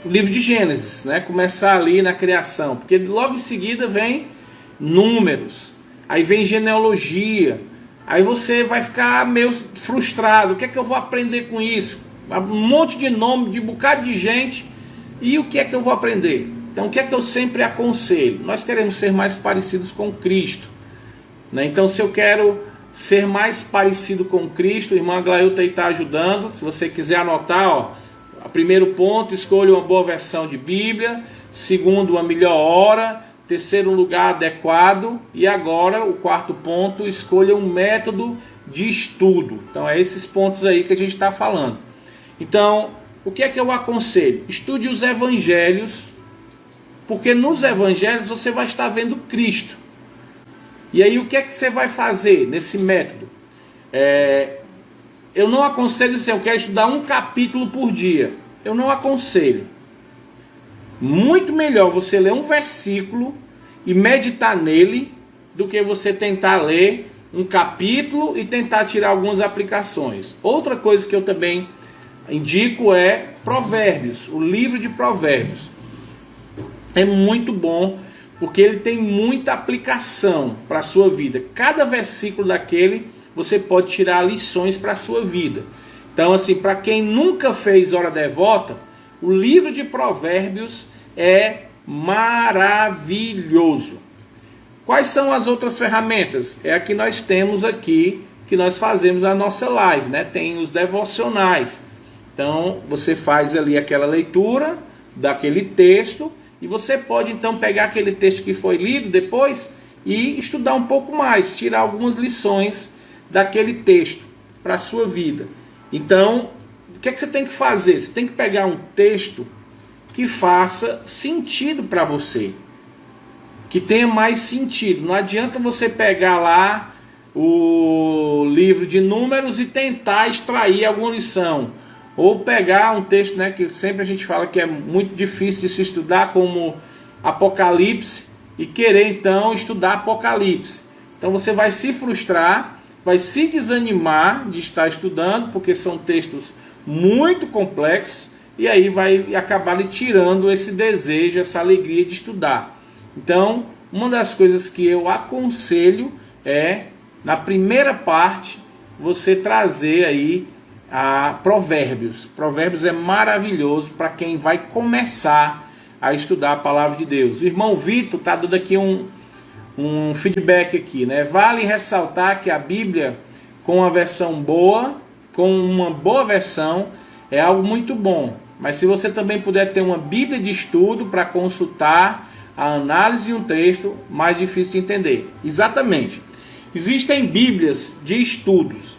livro de Gênesis, né? Começar ali na criação, porque logo em seguida vem Números, aí vem genealogia, aí você vai ficar meio frustrado. O que é que eu vou aprender com isso? Um monte de nome, de um bocado de gente, e o que é que eu vou aprender? Então, o que é que eu sempre aconselho? Nós queremos ser mais parecidos com Cristo, né? Então, se eu quero ser mais parecido com Cristo, o irmão Aglailton aí está ajudando. Se você quiser anotar, primeiro ponto, escolha uma boa versão de Bíblia. Segundo, uma melhor hora. Terceiro, um lugar adequado. E agora, o quarto ponto, escolha um método de estudo. Então, é esses pontos aí que a gente está falando. Então, o que é que eu aconselho? Estude os evangelhos, porque nos evangelhos você vai estar vendo Cristo. E aí o que é que você vai fazer nesse método? Eu não aconselho assim, eu quero estudar um capítulo por dia. Eu não aconselho. Muito melhor você ler um versículo e meditar nele do que você tentar ler um capítulo e tentar tirar algumas aplicações. Outra coisa que eu também indico é Provérbios, o livro de Provérbios. É muito bom, porque ele tem muita aplicação para a sua vida. Cada versículo daquele você pode tirar lições para a sua vida. Então, assim, para quem nunca fez hora devota, o livro de Provérbios é maravilhoso. Quais são as outras ferramentas? É a que nós temos aqui, que nós fazemos a nossa live, né? Tem os devocionais. Então, você faz ali aquela leitura, daquele texto, e você pode então pegar aquele texto que foi lido depois e estudar um pouco mais, tirar algumas lições daquele texto para a sua vida. Então, o que é que você tem que fazer? Você tem que pegar um texto que faça sentido para você, que tenha mais sentido. Não adianta você pegar lá o livro de Números e tentar extrair alguma lição, ou pegar um texto, né, que sempre a gente fala que é muito difícil de se estudar, como Apocalipse, e querer então estudar Apocalipse. Então você vai se frustrar, vai se desanimar de estar estudando, porque são textos muito complexos, e aí vai acabar lhe tirando esse desejo, essa alegria de estudar. Então, uma das coisas que eu aconselho é, na primeira parte, você trazer aí a Provérbios. Provérbios é maravilhoso para quem vai começar a estudar a palavra de Deus. O irmão Vitor está dando aqui um feedback aqui, né? Vale ressaltar que a Bíblia com uma versão boa, com uma boa versão, é algo muito bom. Mas se você também puder ter uma Bíblia de estudo para consultar a análise de um texto, mais difícil de entender. Exatamente. Existem Bíblias de estudos.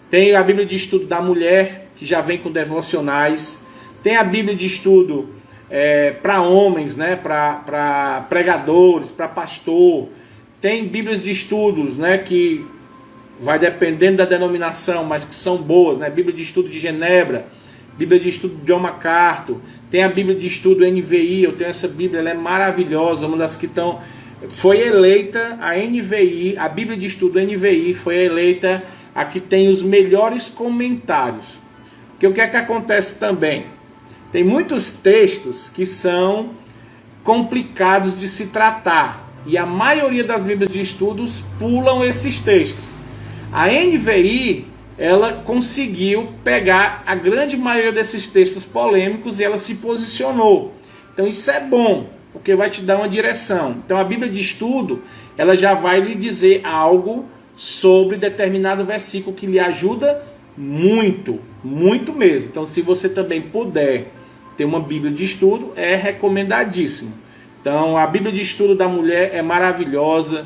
Tem a Bíblia de estudo da mulher, que já vem com devocionais. Tem a Bíblia de estudo para homens, né? Para pregadores, para pastor. Tem Bíblias de estudos, né? Que vai dependendo da denominação, mas que são boas, né? Bíblia de estudo de Genebra, Bíblia de estudo de John MacArthur. Tem a Bíblia de estudo NVI. Eu tenho essa Bíblia, ela é maravilhosa, uma das que estão... Foi eleita a NVI, a Bíblia de estudo NVI foi eleita a que tem os melhores comentários. Porque o que é que acontece também? Tem muitos textos que são complicados de se tratar, e a maioria das Bíblias de estudos pulam esses textos. A NVI, ela conseguiu pegar a grande maioria desses textos polêmicos e ela se posicionou. Então isso é bom, porque vai te dar uma direção. Então a Bíblia de estudo, ela já vai lhe dizer algo sobre determinado versículo que lhe ajuda muito, muito mesmo. Então se você também puder ter uma Bíblia de estudo, é recomendadíssimo. Então a Bíblia de estudo da mulher é maravilhosa,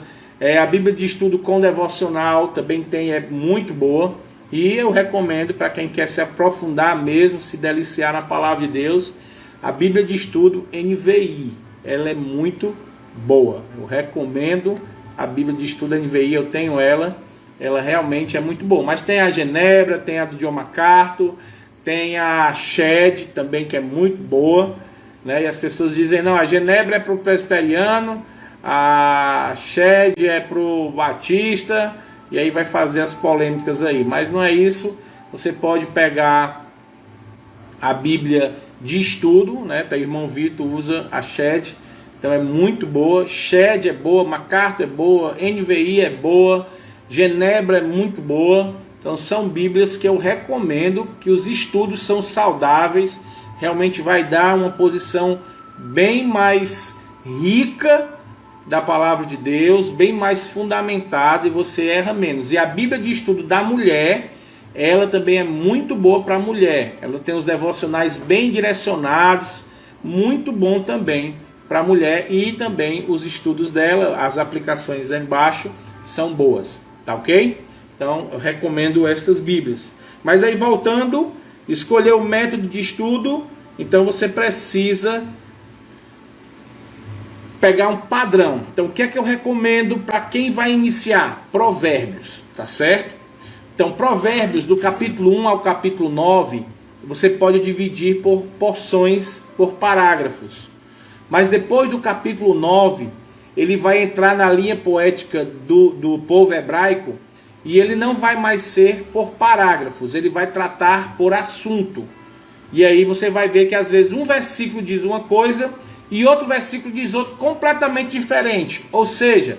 a Bíblia de estudo com devocional também tem, é muito boa, e eu recomendo para quem quer se aprofundar mesmo, se deliciar na palavra de Deus, a Bíblia de estudo NVI. Ela é muito boa. Eu recomendo a Bíblia de estudo NVI, eu tenho ela realmente é muito boa. Mas tem a Genebra, tem a do John MacArthur, tem a Shed também, que é muito boa, né? E as pessoas dizem, não, a Genebra é para o presbiteriano, a Shed é para o batista, e aí vai fazer as polêmicas aí. Mas não é isso. Você pode pegar a Bíblia de estudo, né? O irmão Vitor usa a Shed, então é muito boa. Shed é boa, MacArthur é boa, NVI é boa, Genebra é muito boa. Então são Bíblias que eu recomendo, que os estudos são saudáveis, realmente vai dar uma posição bem mais rica da palavra de Deus, bem mais fundamentada, e você erra menos. E a Bíblia de estudo da mulher, ela também é muito boa para a mulher. Ela tem os devocionais bem direcionados, muito bom também para a mulher, e também os estudos dela, as aplicações lá embaixo são boas, tá ok? Então eu recomendo estas Bíblias. Mas aí voltando, escolher o método de estudo, então você precisa pegar um padrão. Então o que é que eu recomendo para quem vai iniciar? Provérbios, tá certo? Então Provérbios do capítulo 1 ao capítulo 9, você pode dividir por porções, por parágrafos. Mas depois do capítulo 9, ele vai entrar na linha poética do povo hebraico, e ele não vai mais ser por parágrafos, ele vai tratar por assunto. E aí você vai ver que às vezes um versículo diz uma coisa e outro versículo diz outro completamente diferente. Ou seja,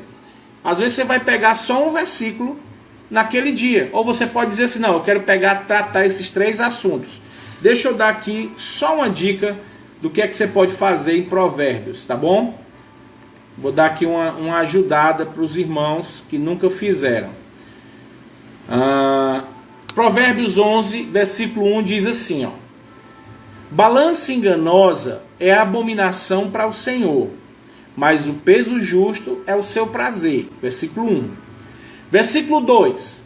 às vezes você vai pegar só um versículo naquele dia. Ou você pode dizer assim, não, eu quero tratar esses 3 assuntos. Deixa eu dar aqui só uma dica do que é que você pode fazer em Provérbios, tá bom? Vou dar aqui uma ajudada para os irmãos que nunca fizeram. Provérbios 11, versículo 1 diz assim, ó: Balança enganosa é abominação para o Senhor, mas o peso justo é o seu prazer. Versículo 1. Versículo 2.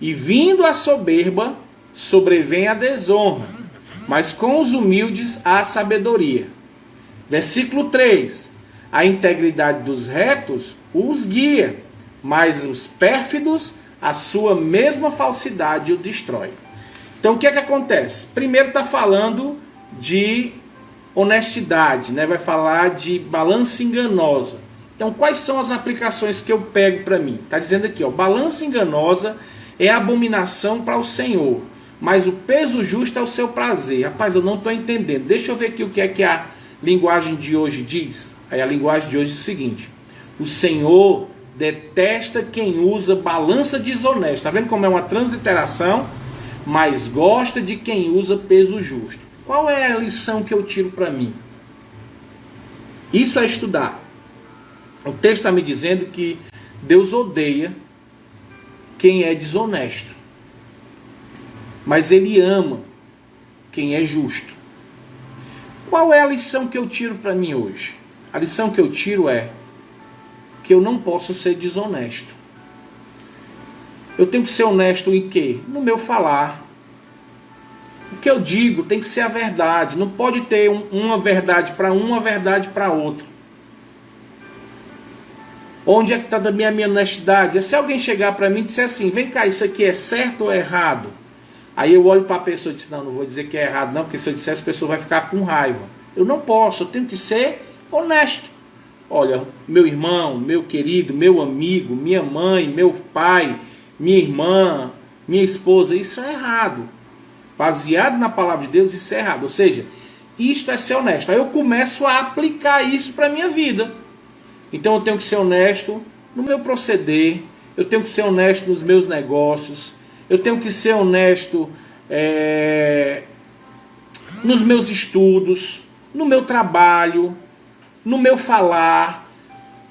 E vindo a soberba, sobrevém a desonra, mas com os humildes há sabedoria. Versículo 3. A integridade dos retos os guia, mas os pérfidos, a sua mesma falsidade o destrói. Então o que é que acontece? Primeiro está falando de honestidade, né? Vai falar de balança enganosa. Então quais são as aplicações que eu pego para mim? Está dizendo aqui, ó, balança enganosa é abominação para o Senhor, mas o peso justo é o seu prazer. Rapaz, eu não estou entendendo. Deixa eu ver aqui o que é que a linguagem de hoje diz. Aí a linguagem de hoje é o seguinte: o Senhor detesta quem usa balança desonesta. Está vendo como é uma transliteração? Mas gosta de quem usa peso justo. Qual é a lição que eu tiro para mim? Isso é estudar. O texto está me dizendo que Deus odeia quem é desonesto, mas Ele ama quem é justo. Qual é a lição que eu tiro para mim hoje? A lição que eu tiro é que eu não posso ser desonesto. Eu tenho que ser honesto em quê? No meu falar. O que eu digo tem que ser a verdade. Não pode ter uma verdade para uma verdade para outra. Onde é que está também a minha honestidade? É se alguém chegar para mim e disser assim: vem cá, isso aqui é certo ou é errado? Aí eu olho para a pessoa e digo: não vou dizer que é errado não, porque se eu disser, essa pessoa vai ficar com raiva. Eu não posso, eu tenho que ser honesto. Olha, meu irmão, meu querido, meu amigo, minha mãe, meu pai, minha irmã, minha esposa, isso é errado. Baseado na palavra de Deus, isso é errado. Ou seja, isto é ser honesto. Aí eu começo a aplicar isso para a minha vida. Então eu tenho que ser honesto no meu proceder, eu tenho que ser honesto nos meus negócios, eu tenho que ser honesto nos meus estudos, no meu trabalho, no meu falar.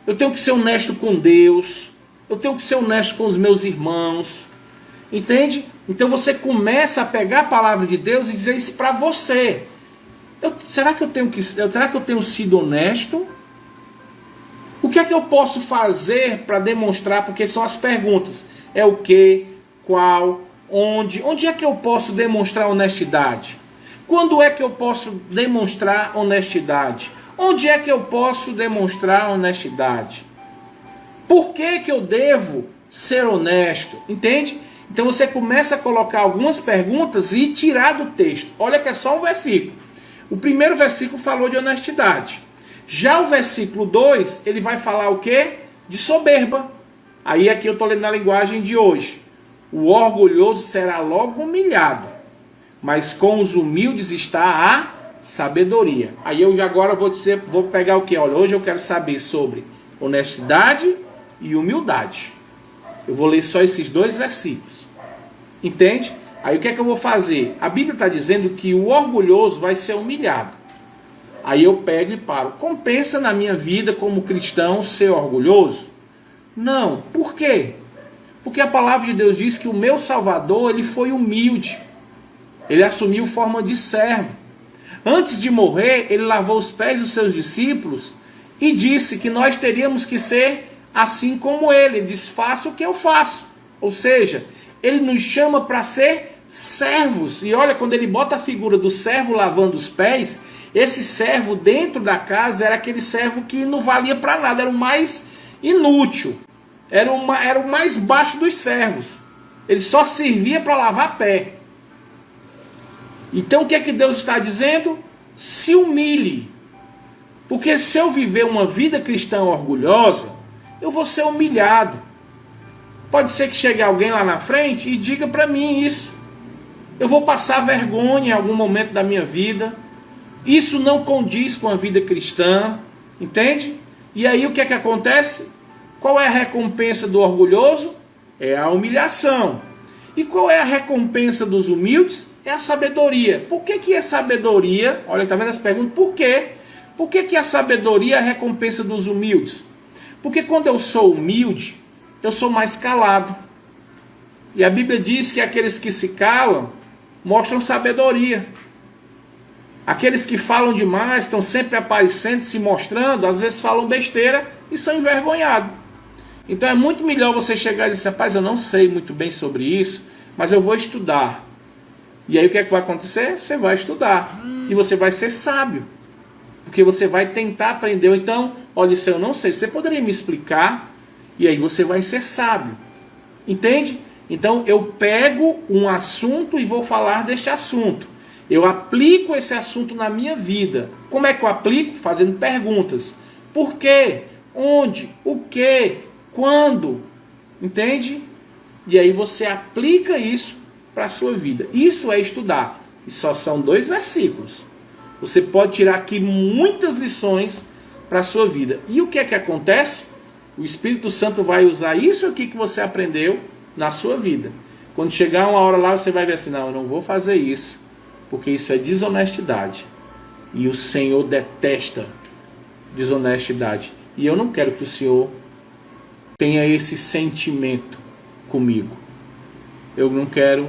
Eu tenho que ser honesto com Deus, eu tenho que ser honesto com os meus irmãos. Entende? Então você começa a pegar a palavra de Deus e dizer isso para você. Será que eu tenho sido honesto? O que é que eu posso fazer para demonstrar? Porque são as perguntas. É o que, qual, onde. Onde é que eu posso demonstrar honestidade? Quando é que eu posso demonstrar honestidade? Onde é que eu posso demonstrar honestidade? Por que que eu devo ser honesto? Entende? Então você começa a colocar algumas perguntas e tirar do texto. Olha que é só um versículo. O primeiro versículo falou de honestidade. Já o versículo 2, ele vai falar o quê? De soberba. Aí aqui eu estou lendo na linguagem de hoje. O orgulhoso será logo humilhado, mas com os humildes está a sabedoria. Aí eu já agora vou pegar o quê? Olha, hoje eu quero saber sobre honestidade e humildade. Eu vou ler só esses dois versículos. Entende? Aí o que é que eu vou fazer? A Bíblia está dizendo que o orgulhoso vai ser humilhado. Aí eu pego e paro. Compensa na minha vida como cristão ser orgulhoso? Não. Por quê? Porque a palavra de Deus diz que o meu Salvador, ele foi humilde. Ele assumiu forma de servo. Antes de morrer, ele lavou os pés dos seus discípulos e disse que nós teríamos que ser assim como ele. Ele diz: faça o que eu faço. Ou seja, ele nos chama para ser servos. E olha, quando ele bota a figura do servo lavando os pés, esse servo dentro da casa era aquele servo que não valia para nada, era o mais inútil, era o mais baixo dos servos. Ele só servia para lavar pé. Então o que é que Deus está dizendo? Se humilhe. Porque se eu viver uma vida cristã orgulhosa, eu vou ser humilhado. Pode ser que chegue alguém lá na frente e diga para mim isso. Eu vou passar vergonha em algum momento da minha vida. Isso não condiz com a vida cristã, entende? E aí o que é que acontece? Qual é a recompensa do orgulhoso? É a humilhação. E qual é a recompensa dos humildes? É a sabedoria. Por que que é sabedoria? Olha, tá vendo as perguntas? Por quê? Por que que a sabedoria é a recompensa dos humildes? Porque quando eu sou humilde, eu sou mais calado. E a Bíblia diz que aqueles que se calam mostram sabedoria. Aqueles que falam demais, estão sempre aparecendo, se mostrando, às vezes falam besteira e são envergonhados. Então é muito melhor você chegar e dizer, rapaz, eu não sei muito bem sobre isso, mas eu vou estudar. E aí o que é que vai acontecer? Você vai estudar. E você vai ser sábio. Porque você vai tentar aprender. Então, olha, isso eu não sei, você poderia me explicar? E aí você vai ser sábio. Entende? Então eu pego um assunto e vou falar deste assunto. Eu aplico esse assunto na minha vida. Como é que eu aplico? Fazendo perguntas. Por quê? Onde? O quê? Quando? Entende? E aí você aplica isso para a sua vida. Isso é estudar. E só são 2 versículos. Você pode tirar aqui muitas lições para a sua vida. E o que é que acontece? O Espírito Santo vai usar isso aqui que você aprendeu na sua vida. Quando chegar uma hora lá, você vai ver assim, não, eu não vou fazer isso, porque isso é desonestidade. E o Senhor detesta desonestidade. E eu não quero que o Senhor tenha esse sentimento comigo. Eu não quero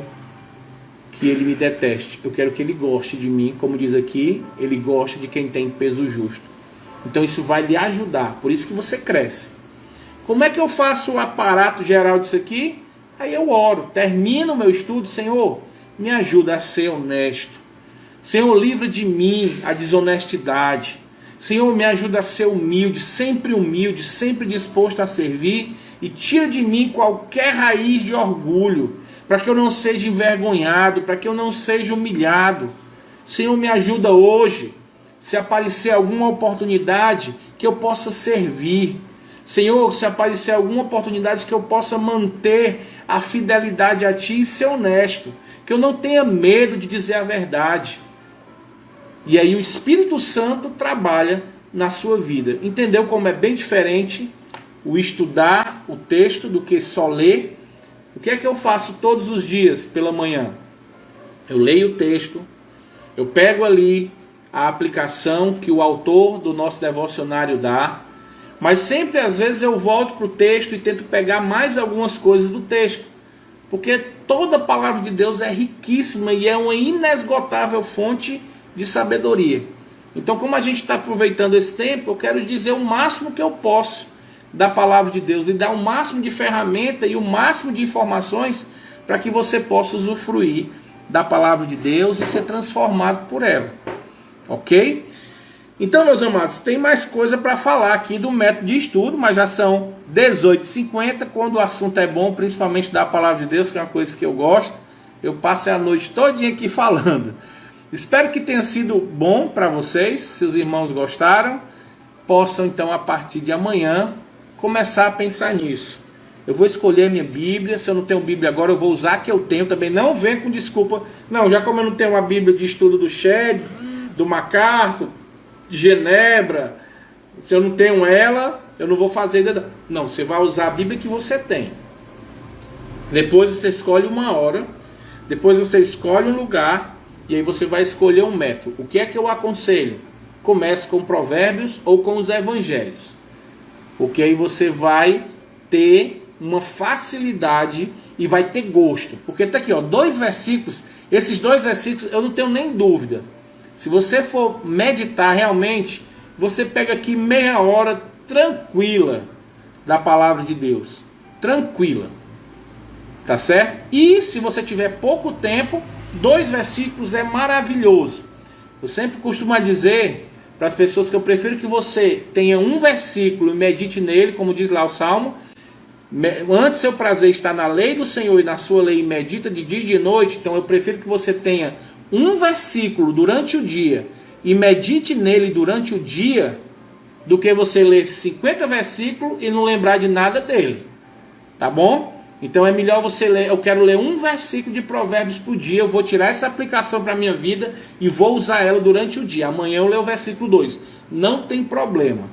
que Ele me deteste. Eu quero que Ele goste de mim. Como diz aqui, Ele gosta de quem tem peso justo. Então isso vai lhe ajudar. Por isso que você cresce. Como é que eu faço o aparato geral disso aqui? Aí eu oro, termino o meu estudo. Senhor, me ajuda a ser honesto. Senhor, livra de mim a desonestidade. Senhor, me ajuda a ser humilde, sempre disposto a servir. E tira de mim qualquer raiz de orgulho, para que eu não seja envergonhado, para que eu não seja humilhado. Senhor, me ajuda hoje, se aparecer alguma oportunidade, que eu possa servir. Senhor, se aparecer alguma oportunidade que eu possa manter a fidelidade a Ti e ser honesto, que eu não tenha medo de dizer a verdade. E aí o Espírito Santo trabalha na sua vida. Entendeu como é bem diferente o estudar o texto do que só ler? O que é que eu faço todos os dias pela manhã? Eu leio o texto, eu pego ali a aplicação que o autor do nosso devocionário dá, mas sempre às vezes eu volto para o texto e tento pegar mais algumas coisas do texto, porque toda a palavra de Deus é riquíssima e é uma inesgotável fonte de sabedoria. Então, como a gente está aproveitando esse tempo, eu quero dizer o máximo que eu posso da palavra de Deus, lhe dar o máximo de ferramenta e o máximo de informações para que você possa usufruir da palavra de Deus e ser transformado por ela. Ok? Então, meus amados, tem mais coisa para falar aqui do método de estudo, mas já são 18h50, quando o assunto é bom, principalmente da palavra de Deus, que é uma coisa que eu gosto, eu passo a noite todinha aqui falando. Espero que tenha sido bom para vocês, se os irmãos gostaram, possam então a partir de amanhã começar a pensar nisso. Eu vou escolher minha Bíblia, se eu não tenho Bíblia agora, eu vou usar a que eu tenho também, não vem com desculpa, não, já como eu não tenho uma Bíblia de estudo do Shed, do MacArthur, de Genebra, se eu não tenho ela, eu não vou fazer, não, você vai usar a Bíblia que você tem. Depois você escolhe uma hora, depois você escolhe um lugar, e aí você vai escolher um método. O que é que eu aconselho? Comece com Provérbios ou com os Evangelhos, porque aí você vai ter uma facilidade e vai ter gosto, porque está aqui, ó, 2 versículos, esses 2 versículos eu não tenho nem dúvida, se você for meditar realmente, você pega aqui meia hora tranquila da palavra de Deus, tranquila, tá certo? E se você tiver pouco tempo, 2 versículos é maravilhoso. Eu sempre costumo dizer para as pessoas que eu prefiro que você tenha um versículo e medite nele, como diz lá o Salmo. Antes seu prazer está na lei do Senhor e na sua lei medita de dia e de noite. Então eu prefiro que você tenha um versículo durante o dia e medite nele durante o dia, do que você ler 50 versículos e não lembrar de nada dele. Tá bom? Então é melhor você ler, eu quero ler um versículo de Provérbios por dia, eu vou tirar essa aplicação para a minha vida e vou usar ela durante o dia. Amanhã eu leio o versículo 2. Não tem problema.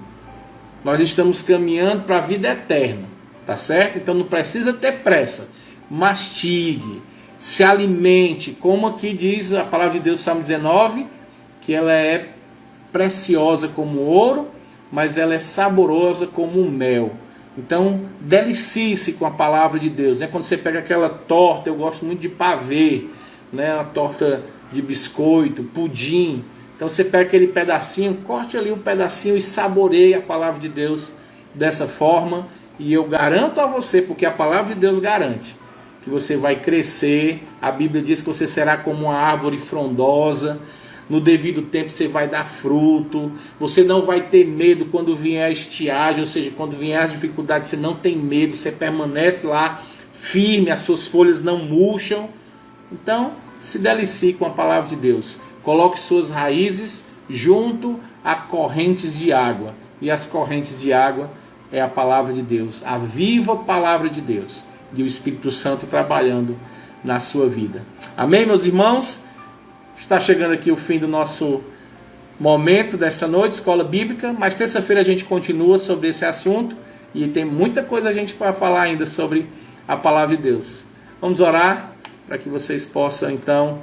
Nós estamos caminhando para a vida eterna, tá certo? Então não precisa ter pressa. Mastigue, se alimente, como aqui diz a palavra de Deus, Salmo 19, que ela é preciosa como ouro, mas ela é saborosa como um mel. Então, delicie-se com a palavra de Deus, né? Quando você pega aquela torta, eu gosto muito de pavê, né? Uma torta de biscoito, pudim, Então você pega aquele pedacinho, corte ali um pedacinho e saboreie a palavra de Deus dessa forma. E eu garanto a você, porque a palavra de Deus garante, que você vai crescer. A Bíblia diz que você será como uma árvore frondosa. No devido tempo você vai dar fruto. Você não vai ter medo quando vier a estiagem, ou seja, quando vier as dificuldades, você não tem medo. Você permanece lá firme, as suas folhas não murcham. Então, se delicie com a palavra de Deus. Coloque suas raízes junto a correntes de água. E as correntes de água é a palavra de Deus, a viva palavra de Deus. E o Espírito Santo trabalhando na sua vida. Amém, meus irmãos? Está chegando aqui o fim do nosso momento desta noite, Escola Bíblica. Mas terça-feira a gente continua sobre esse assunto. E tem muita coisa a gente para falar ainda sobre a palavra de Deus. Vamos orar para que vocês possam então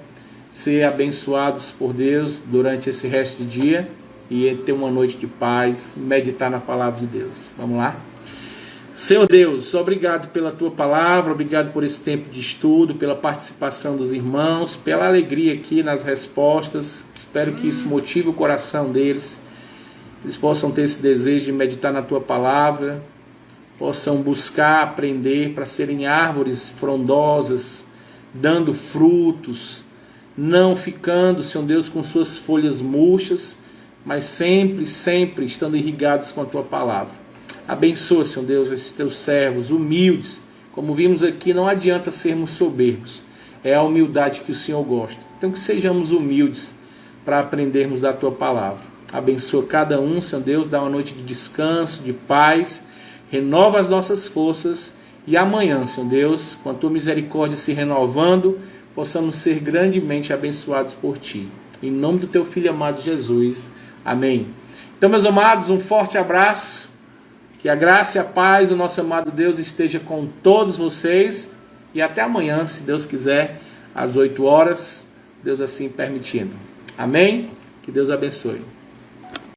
ser abençoados por Deus durante esse resto de dia e ter uma noite de paz, meditar na palavra de Deus. Vamos lá? Senhor Deus, obrigado pela tua palavra, obrigado por esse tempo de estudo, pela participação dos irmãos, pela alegria aqui nas respostas. Espero que isso motive o coração deles, eles possam ter esse desejo de meditar na tua palavra, possam buscar aprender para serem árvores frondosas, dando frutos, não ficando, Senhor Deus, com suas folhas murchas, mas sempre, sempre estando irrigados com a tua palavra. Abençoa, Senhor Deus, esses teus servos humildes. Como vimos aqui, não adianta sermos soberbos, é a humildade que o Senhor gosta. Então que sejamos humildes para aprendermos da tua palavra. Abençoa cada um, Senhor Deus, dá uma noite de descanso, de paz, renova as nossas forças e amanhã, Senhor Deus, com a tua misericórdia se renovando, possamos ser grandemente abençoados por ti. Em nome do teu Filho amado Jesus. Amém. Então, meus amados, um forte abraço. Que a graça e a paz do nosso amado Deus esteja com todos vocês. E até amanhã, se Deus quiser, às 8 horas, Deus assim permitindo. Amém? Que Deus abençoe.